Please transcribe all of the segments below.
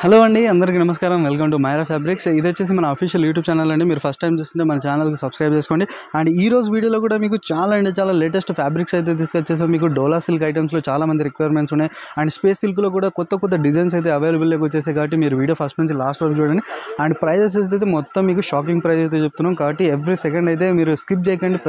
Hello అండి, అందరికీ నమస్కారం. Welcome to Myra fabrics. ఇది వచ్చేసి మన అఫీషియల్ యూట్యూబ్ ఛానల్ అండి. మీరు ఫస్ట్ టైం చూస్తుంటే మన ఛానల్కి సబ్స్క్రైబ్ చేసుకోండి. అండ్ ఈ రోజు వీడియోలో కూడా మీకు చాలా లేటెస్ట్ ఫ్యాబ్రిక్స్ అయితే తీసుకొచ్చేసాం. మీకు డోలా సిల్క్ ఐటమ్స్లో చాలా మంది రిక్వైర్మెంట్స్ ఉన్నాయి. అండ్ స్పేస్ సిల్క్లో కూడా కొత్త డిజైన్స్ అయితే అవైలబుల్లోకి వచ్చేసాయి. కాబట్టి మీరు వీడియో ఫస్ట్ నుంచి లాస్ట్ వరకు చూడండి. అండ్ ప్రైజెస్ అయితే మొత్తం మీకు షాకింగ్ ప్రైస్ అయితే చెప్తున్నాం. కాబట్టి ఎవ్రీ సెకండ్ అయితే మీరు స్కిప్ చేయకండి.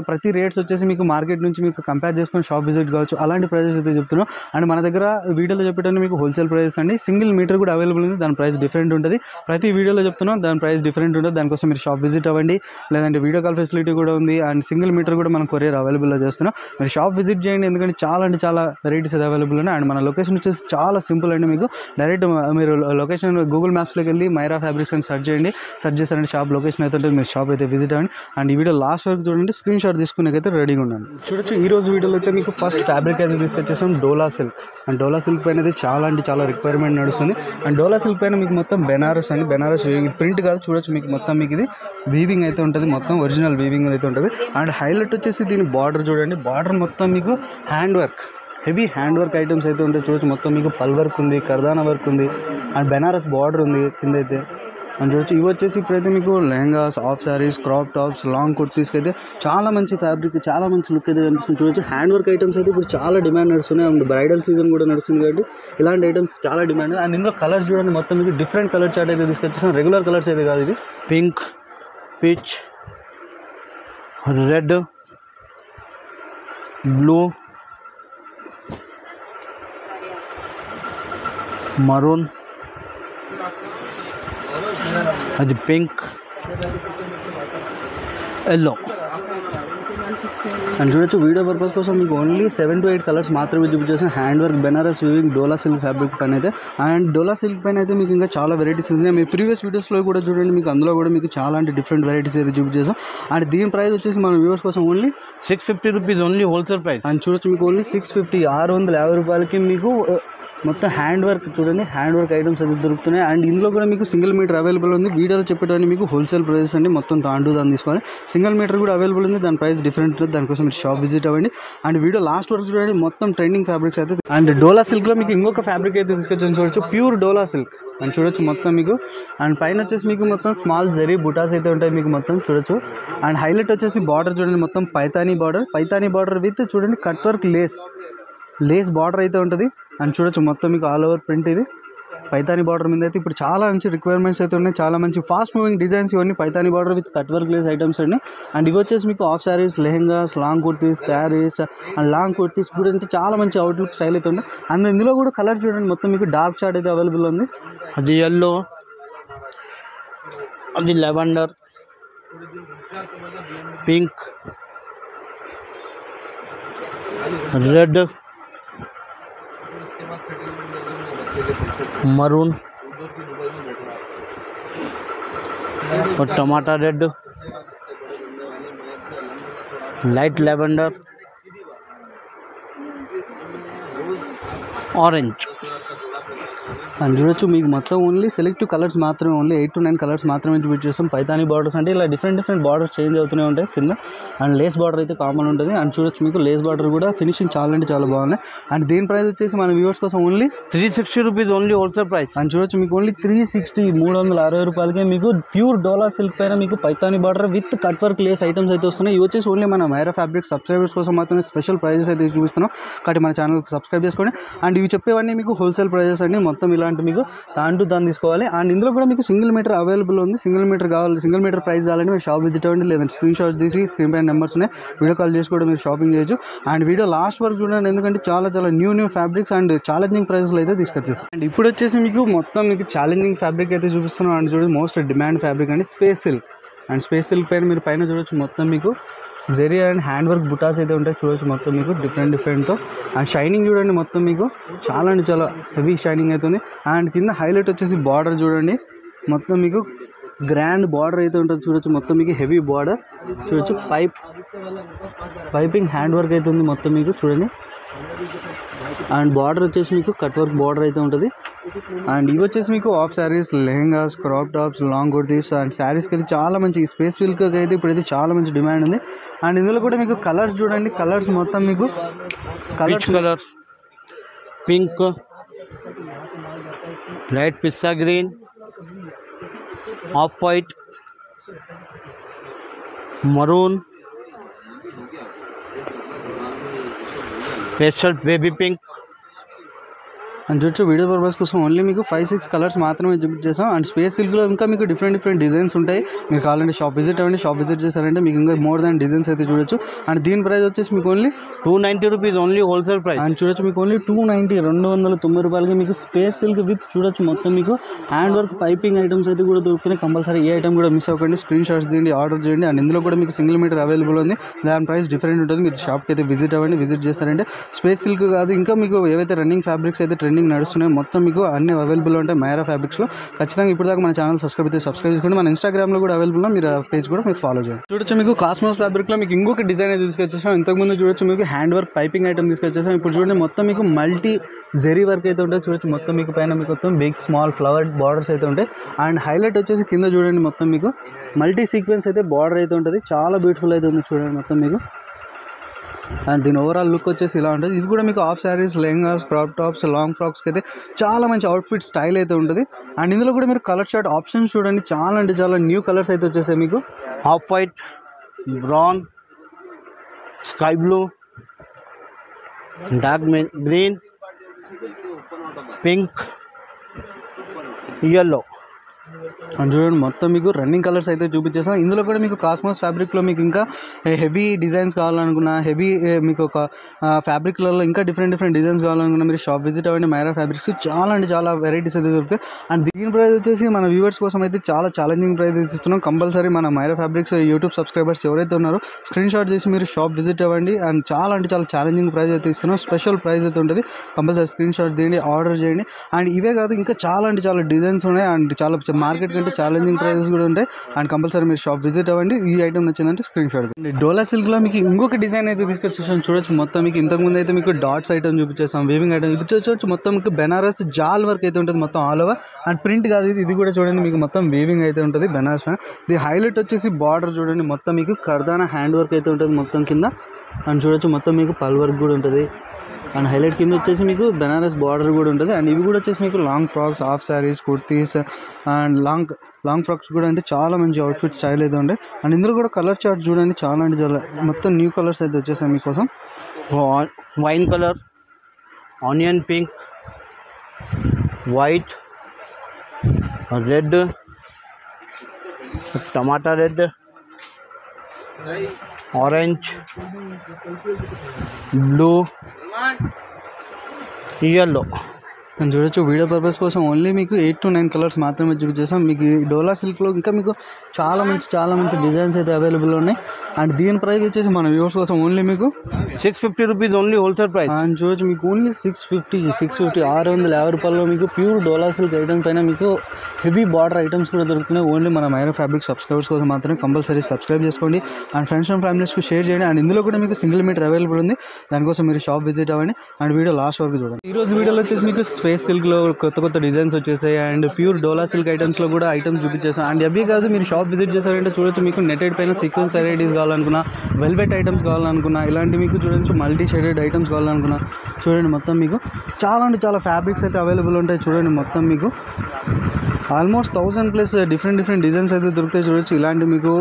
ప్రతి రేట్స్ వచ్చేసి మీకు మార్కెట్ నుంచి మీకు కంపేర్ చేసుకొని షాప్ విజిట్ కావచ్చు, అలాంటి ప్రైజెస్ అయితే చెప్తున్నాం. అండ్ మన దగ్గర వీడియోలో చెప్పేటప్పుడు మీకు హోల్సేల్ ప్రైజెస్ అండి. సింగిల్ మీటర్ కూడా అవైలబుల్ ఉంది, దాని ప్రైస్ డిఫరెంట్ ఉంటుంది. ప్రతి వీడియోలో చెప్తున్నాం దాని ప్రైస్ డిఫరెంట్ ఉంటుంది. దానికోసం మీరు షాప్ విజిట్ అవ్వండి, లేదంటే వీడియో కాల్ ఫెసిలిటీ కూడా ఉంది. అండ్ సింగిల్ మీటర్ కూడా మనం కొరియర్ అవైలబుల్లో చేస్తున్నాం. మీరు షాప్ విజిట్ చేయండి, ఎందుకంటే చాలా వెరైటీస్ అయితే అవైలబుల్ ఉన్నాయి. అండ్ మన లొకేషన్ వచ్చేసి చాలా సింపుల్ అండి. మీకు డైరెక్ట్ మీరు లొకేషన్ గూగుల్ మ్యాప్స్లోకి వెళ్ళి మైరా ఫ్యాబ్రిక్స్ అని సెర్చ్ చేస్తారంటే షాప్ లొకేషన్ అయితే ఉంటుంది. మీరు షాప్ అయితే విజిట్ అవ్వండి. అండ్ ఈ వీడియో లాస్ట్ వరకు చూడండి, స్క్రీన్ షాట్ తీసుకునేకైతే రెడీగా ఉండండి. చూడొచ్చు, ఈ రోజు వీడియోలో అయితే మీకు ఫస్ట్ ఫ్యాబ్రిక్ అయితే తీసుకొచ్చేసాం డోలా సిల్క్. అండ్ డోలా సిల్క్ పైన అయితే చాలా రిక్వైర్మెంట్ నడుస్తుంది. అండ్ డోలా సిల్క్ పైన మీకు మొత్తం బెనారస్ అండి, బెనారస్ ప్రింట్ కాదు. చూడొచ్చు, మీకు మొత్తం మీకు ఇది వీవింగ్ అయితే ఉంటుంది, మొత్తం ఒరిజినల్ వీవింగ్ అయితే ఉంటుంది. అండ్ హైలైట్ వచ్చేసి దీని బార్డర్ చూడండి. బార్డర్ మొత్తం మీకు hand work, heavy hand work items అయితే ఉంటాయి. చూడొచ్చు, మొత్తం మీకు పల్ వర్క్ ఉంది, కర్దానా వర్క్ ఉంది, అండ్ బెనారస్ బార్డర్ ఉంది కింద అయితే. అని చూడొచ్చు, ఇవి వచ్చేసి ఇప్పుడైతే మీకు lehengas, half saris, crop tops, long కుర్తీస్కి అయితే చాలా మంచి ఫ్యాబ్రిక్, చాలా మంచి లుక్ అయితే కనిపిస్తుంది. చూడొచ్చు, హ్యాండ్ వర్క్ ఐటమ్స్ అయితే ఇప్పుడు చాలా డిమాండ్ నడుస్తున్నాయి. అండ్ బ్రైడల్ సీజన్ కూడా నడుస్తుంది కాబట్టి ఇలాంటి ఐటమ్స్ చాలా డిమాండ్. అండ్ ఇందులో కలర్స్ చూడండి, మొత్తం మీకు డిఫరెంట్ కలర్ చార్ట్ అయితే తీసుకొచ్చేసాం. రెగ్యులర్ కలర్స్ అయితే కాదు, ఇవి pink, peach, red, blue, maroon, అది పింక్, ఎల్లో. అండ్ చూడొచ్చు, వీడియో పర్పస్ కోసం మీకు ఓన్లీ 7 to 8 కలర్స్ మాత్రమే చూపించేసాం. హ్యాండ్ వర్క్ బెనారస్ వీవింగ్ డోలా సిల్క్ ఫ్యాబ్రిక్ పైన అయితే. అండ్ డోలా సిల్క్ పైన అయితే మీకు ఇంకా చాలా వెరైటీస్ ఉన్నాయి. మీ ప్రీవియస్ వీడియోస్లో కూడా చూడండి, మీకు అందులో కూడా మీకు చాలా డిఫరెంట్ వెరైటీస్ అయితే చూపించేసాం. అండ్ దీని ప్రైస్ వచ్చేసి మన వ్యూవర్స్ కోసం only 650 rupees only wholesale price. And చూడొచ్చు, మీకు ఓన్లీ 650 650 రూపాయలకి మీకు మొత్తం హ్యాండ్ వర్క్ చూడండి, హ్యాండ్ వర్క్ ఐటమ్స్ అయితే దొరుకుతున్నాయి. అండ్ ఇందులో కూడా మీకు సింగిల్ మీటర్ అవైలబుల్ ఉంది. వీడియోలో చెప్పేటప్పుడు మీకు హోల్సేల్ ప్రైసెస్ అండి, మొత్తం దాన్ని తీసుకోవాలి. సింగిల్ మీటర్ కూడా అవైలబుల్ ఉంది, దాని ప్రైస్ డిఫరెంట్ ఉంటుంది. దానికోసం మీరు షాప్ విజిట్ అవ్వండి. అండ్ వీడియో లాస్ట్ వరకు చూడండి, మొత్తం ట్రెండింగ్ ఫ్యాబ్రిక్స్ అయితే. అండ్ డోలా సిల్క్లో మీకు ఇంకొక ఫ్యాబ్రిక్ అయితే తీసుకొచ్చి చూడొచ్చు, ప్యూర్ డోలా సిల్క్. అండ్ చూడొచ్చు మొత్తం మీకు, అండ్ పైన వచ్చేసి మీకు మొత్తం స్మాల్ జరీ బుటాస్ అయితే ఉంటాయి మీకు మొత్తం చూడొచ్చు. అండ్ హైలైట్ వచ్చేసి బార్డర్ చూడండి, మొత్తం పైతానీ బార్డర్ విత్ చూడండి కట్ వర్క్ లేస్ బార్డర్ అయితే ఉంటుంది. అండ్ చూడొచ్చు, మొత్తం మీకు ఆల్ ఓవర్ ప్రింట్ ఇది పైతానీ బార్డర్ మీద అయితే ఇప్పుడు చాలా మంచి రిక్వైర్మెంట్స్ అయితే ఉన్నాయి. చాలా మంచి ఫాస్ట్ మూవింగ్ డిజైన్స్ ఇవన్నీ Paithani border with cut work lace items అండి. అండ్ ఇవి వచ్చేసి మీకు half saris, lehengas, long kurtis, saris and long kurtis కూడా అంటే చాలా మంచి అవుట్లుక్ స్టైల్ అయితే ఉన్నాయి. అండ్ ఇందులో కూడా కలర్ చూడండి, మొత్తం మీకు డార్క్ చార్ట్ అయితే అవైలబుల్ ఉంది. అది ఎల్లో, అది లెవెండర్, పింక్, రెడ్, मरून और टमाटर red, light lavender, orange. And చూడొచ్చు, మీకు మొత్తం ఓన్లీ సెలెక్టివ్ కలర్స్ మాత్రమే, ఓన్లీ 8 to 9 కలర్స్ మాత్రమే చూపించేస్తాం. పైతానీ బార్డర్స్ అంటే ఇలా డిఫరెంట్ బార్డర్స్ చేంజ్ అవుతూనే ఉంటాయి కింద. అండ్ లేస్ బార్డర్ అయితే కామన్ ఉంటుంది. అండ్ చూడొచ్చు, మీకు లేస్ బార్డర్ కూడా ఫినిషింగ్ చాలా బాగున్నాయి. అండ్ దీని ప్రైస్ వచ్చేసి మన వ్యూవర్స్ కోసం only 360 rupees only wholesale price. And చూడొచ్చు, మీకు ఓన్లీ 360 రూపాయలకే మీకు ప్యూర్ డోలా సిల్క్ పైన మీకు Paithani border with cut work lace items అయితే వస్తున్నాయి. ఇవి వచ్చేసి ఓన్లీ మన మైరా ఫ్యాబ్రిక్ సబ్స్క్రైబర్స్ కోసం మాత్రమే స్పెషల్ ప్రైజెస్ అయితే చూపిస్తున్నాం. కాబట్టి మన ఛానల్కి సబ్స్క్రైబ్ చేసుకోండి. అండ్ ఇవి చెప్పేవన్నీ మీకు హోల్సేల్ ప్రైజెస్ అండి, మొత్తం ఇలాంటి మీకు దాన్ని తీసుకోవాలి. అండ్ ఇందులో కూడా మీకు సింగిల్ మీటర్ అవైలబుల్ ఉంది. సింగిల్ మీటర్ ప్రైస్ కావాలంటే మీరు షాప్ విజిట్ అవ్వండి, లేదంటే స్క్రీన్ షాట్ తీసి స్క్రీన్ పైన నెంబర్స్ ఉన్నాయి, వీడియో కాల్ చేసి కూడా మీరు షాపింగ్ చేయొచ్చు. అండ్ వీడియో లాస్ట్ వరకు చూడండి, ఎందుకంటే చాలా న్యూ ఫ్యాబ్రిక్స్ అండ్ ఛాలెంజింగ్ ప్రైస్లో అయితే తీసుకొచ్చేస్తాం. అండ్ ఇప్పుడు వచ్చేసి మీకు మొత్తం మీకు ఛాలెంజింగ్ ఫ్యాబ్రిక్ అయితే చూపిస్తున్నాం. అండ్ చూడండి, మోస్ట్ డిమాండ్ ఫ్యాబ్రిక్ అండి space silk. And space silk పైన మీరు పైన చూడొచ్చు, మొత్తం మీకు జెరీ అండ్ హ్యాండ్ వర్క్ బుటాస్ అయితే ఉంటాయి. చూడొచ్చు, మొత్తం మీకు డిఫరెంట్తో. అండ్ షైనింగ్ చూడండి, మొత్తం మీకు చాలా హెవీ షైనింగ్ అవుతుంది. అండ్ కింద హైలైట్ వచ్చేసి బార్డర్ చూడండి, మొత్తం మీకు గ్రాండ్ బార్డర్ అయితే ఉంటుంది. చూడొచ్చు, మొత్తం మీకు హెవీ బార్డర్ చూడొచ్చు, పైపింగ్ హ్యాండ్ వర్క్ అయితే ఉంది మొత్తం మీకు చూడండి. అండ్ బార్డర్ వచ్చేసి మీకు కట్ వర్క్ బార్డర్ అయితే ఉంటుంది. అండ్ ఇవి వచ్చేసి మీకు half saris, lehengas, crop tops, long kurtis and శారీస్కి అయితే చాలా మంచి స్పేస్ సిల్క్కి అయితే ఇప్పుడైతే చాలా మంచి డిమాండ్ ఉంది. అండ్ ఇందులో కూడా మీకు కలర్స్ చూడండి, కలర్స్ మొత్తం మీకు colour pink, light pista green, off white, maroon, pastel baby pink. And చూడొచ్చు వీడియో పర్పస్ కోసం ఓన్లీ మీకు 5-6 కలర్స్ మాత్రమే చూపించేసాం. అండ్ స్పేస్ సిల్క్లో ఇంకా మీకు డిఫరెంట్ డిజైన్స్ ఉంటాయి. మీరు కావాలంటే షాప్ విజిట్ అవ్వండి. షాప్ విజిట్ చేశారంటే మీకు ఇంకా మోర్ దాన్ డిజైన్స్ అయితే చూడొచ్చు. అండ్ దీని ప్రైస్ వచ్చేసి మీకు only 290 rupees only wholesale price. And చూడొచ్చు మీకు ఓన్లీ 290 రూపాయలకి మీకు స్పేస్ సిల్క్ విత్ చూడొచ్చు మొత్తం మీకు హ్యాండ్ వర్క్ పైపింగ్ ఐటమ్స్ అయితే కూడా దొరుకుతున్నాయి. కంపల్సరీ ఏ ఐటమ్ కూడా మిస్ అవ్వకండి. స్క్రీన్ షాట్స్ తీయండి, ఆర్డర్ చేయండి. అండ్ ఇందులో కూడా మీకు సింగిల్ మీటర్ అవైలబుల్ ఉంది. దాని ప్రైస్ డిఫరెంట్ ఉంటుంది. మీరు షాప్కి అయితే విజిట్ అవ్వండి. విజిట్ చేస్తారంటే స్పేస్ సిల్క్ కాదు ఇంకా మీకు ఏవైతే రన్నింగ్ ఫ్యాబ్రిక్స్ అయితే ట్రెండింగ్ నడుస్తున్నాయి మొత్తం మీకు అన్ని అవైలబుల్ ఉంటాయి మైరా ఫ్యాబ్రిక్స్లో. ఖచ్చితంగా ఇప్పుడు దాకా మన ఛానల్ సబ్స్క్రైబ్ చేసుకోండి. మన ఇన్స్టాగ్రామ్లో కూడా అవైలబుల్ మీరు ఆ పేజ్ కూడా మీరు ఫాలో చేయండి. చూడొచ్చు మీకు కాస్మోస్ ఫ్యాబ్రిక్లో మీకు ఇంకొక డిజైన్ అయితే తీసుకొచ్చేసాం. ఇంతకుముందు చూడొచ్చు మీకు హ్యాండ్ వర్క్ పైపింగ్ ఐటమ్ తీసుకొచ్చేసాం. ఇప్పుడు చూడండి మొత్తం మీకు మల్టీ జెరీ వర్క్ అయితే ఉంటుంది. చూడొచ్చు మొత్తం మీకు పైన మీకు మొత్తం బిగ్ స్మాల్ ఫ్లవర్ బార్డర్స్ అయితే ఉంటాయి. అండ్ హైలైట్ వచ్చేసి కింద చూడండి మొత్తం మీకు మల్టీ సీక్వెన్స్ అయితే బార్డర్ అయితే ఉంటుంది. చాలా బ్యూటిఫుల్ అయితే ఉంది చూడండి మొత్తం మీకు. అండ్ దీని ఓవరాల్ లుక్ వచ్చేసి ఇలా ఉంటుంది. ఇది కూడా మీకు half saris, lehengas, crop tops, long ఫ్రాక్స్కి అయితే చాలా మంచి అవుట్ఫిట్ స్టైల్ అయితే ఉంటుంది. అండ్ ఇందులో కూడా మీరు కలర్ షార్ట్ ఆప్షన్స్ చూడండి చాలా అంటే చాలా న్యూ కలర్స్ అయితే వచ్చేసాయి మీకు. Off white, brown, sky blue, dark green, pink, yellow. And చూడండి మొత్తం మీకు రన్నింగ్ కలర్స్ అయితే చూపించేస్తాం. ఇందులో కూడా మీకు కాస్మోస్ ఫ్యాబ్రిక్లో మీకు ఇంకా హెవీ డిజైన్స్ కావాలనుకున్నా హెవీ మీకు ఒక ఫ్యాబ్రిక్లలో ఇంకా డిఫరెంట్ డిజైన్స్ కావాలనుకున్నా మీరు షాప్ విజిట్ అవ్వండి. మైరా ఫ్యాబ్రిక్స్ చాలా అంటే చాలా వెరైటీస్ అయితే దొరుకుతాయి. అండ్ దీని ప్రైస్ వచ్చేసి మన వ్యూవర్స్ కోసం అయితే చాలా ఛాలెంజింగ్ ప్రైస్ ఇస్తున్నాం. కంపల్సరీ మన మైరా ఫ్యాబ్రిక్స్ యూట్యూబ్ సబ్స్క్రైబర్స్ ఎవరైతే ఉన్నారో స్క్రీన్ షాట్ చేసి మీరు షాప్ విజిట్ అవ్వండి. అండ్ చాలా అంటే చాలా ఛాలెంజింగ్ ప్రైస్ అయితే ఇస్తున్నాం. స్పెషల్ ప్రైస్ అయితే ఉంటుంది. కంపల్సరీ స్క్రీన్ షాట్ తీయండి, ఆర్డర్ చేయండి. అండ్ ఇవే కాదు ఇంకా చాలా అంటే చాలా డిజైన్స్ ఉన్నాయి. అండ్ చాలా మార్కెట్ కంటే ఛాలెంజింగ్ ప్రైజెస్ కూడా ఉంటాయి. అండ్ కంపల్సరీ మీరు షాప్ విజిట్ అవ్వండి. ఈ ఐటమ్ నచ్చిందంటే స్క్రీన్ షాట్. డోలా సిల్క్లో మీకు ఇంకొక డిజైన్ అయితే తీసుకొచ్చేసాం. చూడొచ్చు మొత్తం మీకు ఇంతకుముందు అయితే మీకు డాట్స్ ఐటమ్ చూపించేస్తాం, వీవింగ్ ఐటమ్ చూపించవచ్చు. మొత్తం మీకు బెనారస్ జాల్ వర్క్ అయితే ఉంటుంది మొత్తం ఆల్ ఓవర్. అండ్ ప్రింట్ కాదు ఇది కూడా చూడండి మీకు మొత్తం వీవింగ్ అయితే ఉంటుంది బెనారస్ పైన. ఇది హైలైట్ వచ్చేసి బార్డర్ చూడండి మొత్తం మీకు కర్దానా హ్యాండ్ వర్క్ అయితే ఉంటుంది మొత్తం కింద. అండ్ చూడొచ్చు మొత్తం మీకు పల్ వర్క్ కూడా ఉంటుంది. అండ్ హైలైట్ కింద వచ్చేసి మీకు బెనారస్ బార్డర్ కూడా ఉంటుంది. అండ్ ఇవి కూడా వచ్చేసి మీకు long frocks, half saris, kurtis and long frocks కూడా అంటే చాలా మంచి అవుట్ఫిట్ స్టైల్ అయితే ఉంటాయి. అండ్ ఇందులో కూడా కలర్ చార్ట్ చూడండి చాలా అంటే చాలా మొత్తం న్యూ కలర్స్ అయితే వచ్చేసాయి మీకోసం. Wine colour, onion pink, white, red, tomato red, orange, blue, yellow. నేను చూడొచ్చు వీడియో పర్పస్ కోసం ఓన్లీ మీకు 8 to 9 కలర్స్ మాత్రమే చూపించేసాం. మీకు ఈ డోలా సిల్క్లో ఇంకా మీకు చాలా మంచి డిజైన్స్ అయితే అవైలబుల్ ఉన్నాయి. అండ్ దీని ప్రైస్ వచ్చేసి మన వ్యూవర్స్ కోసం ఓన్లీ మీకు 650 rupees only wholesale price. And చూడొచ్చు మీకు ఓన్లీ 650 650 రూపాయల్లో మీకు ప్యూర్ డోలా సిల్క్ ఐటమ్ పైన మీకు హెవీ బార్డర్ ఐటమ్స్ కూడా దొరుకుతున్నాయి. ఓన్లీ మన మైరా ఫ్యాబ్రిక్ సబ్స్క్రైబర్స్ కోసం మాత్రమే. కంపల్సరీ సబ్స్క్రైబ్ చేసుకోండి అండ్ ఫ్రెండ్స్ అండ్ ఫ్యామిలీస్కి షేర్ చేయండి. అండ్ ఇందులో కూడా మీకు సింగిల్ మీటర్ అవైలబుల్ ఉంది. దానికోసం మీరు షాప్ విజిట్ అవ్వండి. అండ్ వీడియో లాస్ట్ వరకు చూడండి. ఈరోజు వీడియోలో వచ్చేసి మీకు స్పేస్ సిల్క్లో కొత్త డిజైన్స్ వచ్చేసాయి. అండ్ ప్యూర్ డోలా సిల్క్ ఐటమ్స్లో కూడా ఐటమ్స్ చూపించేసాం. అండ్ అవి కాదు మీరు షాప్ విజిట్ చేశారంటే చూడొచ్చు మీకు నెటెడ్ పైన సీక్వెన్స్ వెరైటీస్ కావాలనుకున్నా, వెల్వెట్ ఐటమ్స్ కావాలనుకున్నా, ఇలాంటి మీకు చూడొచ్చు మల్టీ షేడెడ్ ఐటమ్స్ కావాలనుకున్నా చూడండి మొత్తం మీకు చాలా అంటే చాలా ఫ్యాబ్రిక్స్ అయితే అవైలబుల్ ఉంటాయి. చూడండి మొత్తం మీకు ఆల్మోస్ట్ 1000+ డిఫరెంట్ డిజైన్స్ అయితే దొరుకుతాయి. చూడొచ్చు ఇలాంటి మీకు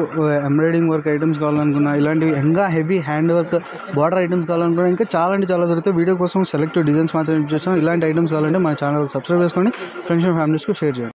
ఎంబ్రాయిడింగ్ వర్క్ ఐటమ్స్ కావాలనుకున్నా, ఇలాంటివి ఇంకా heavy hand work border items కావాలనుకున్నా ఇంకా చాలా అంటే చాలా దొరుకుతాయి. వీడియో కోసం సెలెక్టివ్ డిజైన్స్ మాత్రమే చూసాం. ఇలాంటి ఐటమ్స్ కావాలంటే మన ఛానల్ సబ్స్క్రైబ్ చేసుకోండి, ఫ్రెండ్స్ అండ్ ఫ్యామిలీస్కి షేర్ చేయండి.